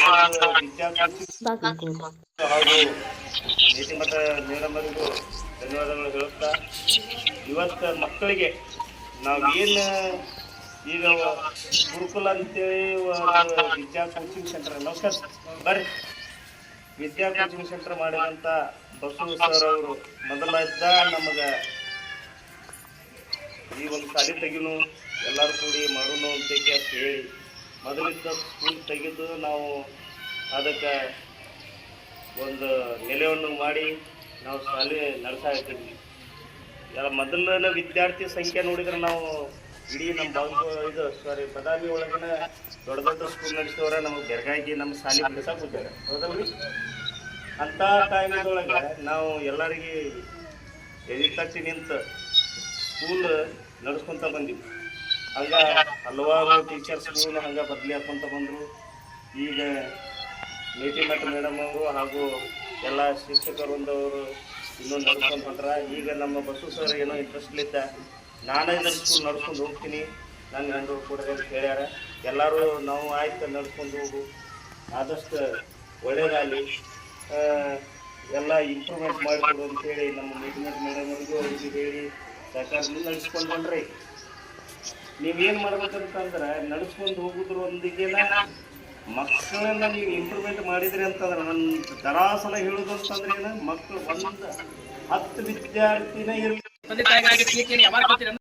ಹಾಗೂ ನೀತಿ ಮಠ ಮೇಡಮ್ ಅವರಿಗೂ ಧನ್ಯವಾದಗಳು ಹೇಳುತ್ತಾ, ಇವತ್ತು ಮಕ್ಕಳಿಗೆ ನಾವೇನು ಈಗ ಗುರುಕುಲ ಅಂತೇಳಿ ವಿದ್ಯಾ ಕೋಚಿಂಗ್ ಸೆಂಟರ್, ನಮಸ್ಕಾರ ಬರ್ರಿ, ವಿದ್ಯಾ ಕೋಚಿಂಗ್ ಸೆಂಟರ್ ಮಾಡಿದಂಥ ಬಸವ ಸರ್ ಅವರು ಮೊದಲಾದ ನಮಗೆ ಈ ಒಂದು ಶಾಲೆ ತೆಗಿನು ಎಲ್ಲರೂ ಕೂಡಿ ಮಾಡೋನು ಅಂತ ಹೇಳಿ ಮೊದಲಿದ್ದ ಸ್ಕೂಲ್ ತೆಗೆದು ನಾವು ಅದಕ್ಕೆ ಒಂದು ನೆಲೆಯನ್ನು ಮಾಡಿ ನಾವು ಶಾಲೆ ನಡೆಸ್ತಾ ಇರ್ತೀವಿ. ಮೊದಲನೇ ವಿದ್ಯಾರ್ಥಿ ಸಂಖ್ಯೆ ನೋಡಿದ್ರೆ ನಾವು ಇಡೀ ನಮ್ಮ ಬದಾಮಿ ಒಳಗಿನ ದೊಡ್ಡ ದೊಡ್ಡ ಸ್ಕೂಲ್ ನಡೆಸಿದವ್ರೆ ನಮಗೆ ಬೆರಗಾಗಿ ನಮ್ಮ ಶಾಲೆ ಬೆಳೆಸಕ್ಕೆ ಹೋಗ್ತಾರೆ, ಹೌದಲ್ರಿ? ಅಂಥ ಟೈಮ್ದೊಳಗೆ ನಾವು ಎಲ್ಲರಿಗೆ ಎದಿತಟ್ಟಿ ನಿಂತು ಸ್ಕೂಲ್ ನಡೆಸ್ಕೊಂತ ಬಂದಿವಿ. ಹಂಗೆ ಹಲವಾರು ಟೀಚರ್ಸ್ಗಳು ಹಂಗೆ ಬದಲಿ ಹಾಕ್ಕೊಂತ ಬಂದರು. ಈಗ ನೀತಿ ಮಠ ಮೇಡಮ್ ಅವರು ಹಾಗೂ ಎಲ್ಲ ಶಿಕ್ಷಕರೊಂದವರು ಇನ್ನೂ ನಡ್ಸ್ಕೊಂಡು ಹೊಂಟ್ರ. ಈಗ ನಮ್ಮ ಬಸವ ಸರ್ ಏನೋ ಇಂಟ್ರೆಸ್ಟ್ಲಿದ್ದ ನಾನೇ ಇದನ್ನು ಸ್ಕೂಲ್ ನಡ್ಸ್ಕೊಂಡು ಹೋಗ್ತೀನಿ, ನನ್ನ ಗಂಡು ಕೂಡ ಹೇಳ್ಯಾರ. ಎಲ್ಲರೂ ನಾವು ಆಯ್ತು ನಡ್ಸ್ಕೊಂಡು ಹೋಗು, ಆದಷ್ಟು ಒಳ್ಳೇದಾಗಲಿ, ಎಲ್ಲ ಇಂಪ್ರೂವ್ಮೆಂಟ್ ಮಾಡಿಕೊಡು ಅಂತೇಳಿ ನಮ್ಮ ನೀತಿ ಮಠ ಮೇಡಮ್ ಅವರಿಗೂ ಅವ್ರಿಗೆ ಹೇಳಿ ಸರ್ಕಾರದಿಂದ ನಡೆಸ್ಕೊಂಡು ಬಂದ್ರಿ. ನೀವೇನು ಮಾಡ್ಬೇಕಂತಂದ್ರೆ ನಡೆಸ್ಕೊಂಡು ಹೋಗೋದ್ರೊಂದಿಗೆನ ಮಕ್ಕಳನ್ನ ನೀವು ಇಂಪ್ರೂವ್ಮೆಂಟ್ ಮಾಡಿದ್ರಿ ಅಂತಂದ್ರೆ, ನನ್ನ ದರಾಸಲ ಹೇಳೋದು ಅಂತಂದ್ರೆ ಏನು, ಮಕ್ಕಳು 10 ವಿದ್ಯಾರ್ಥಿನ ಇರಲಿ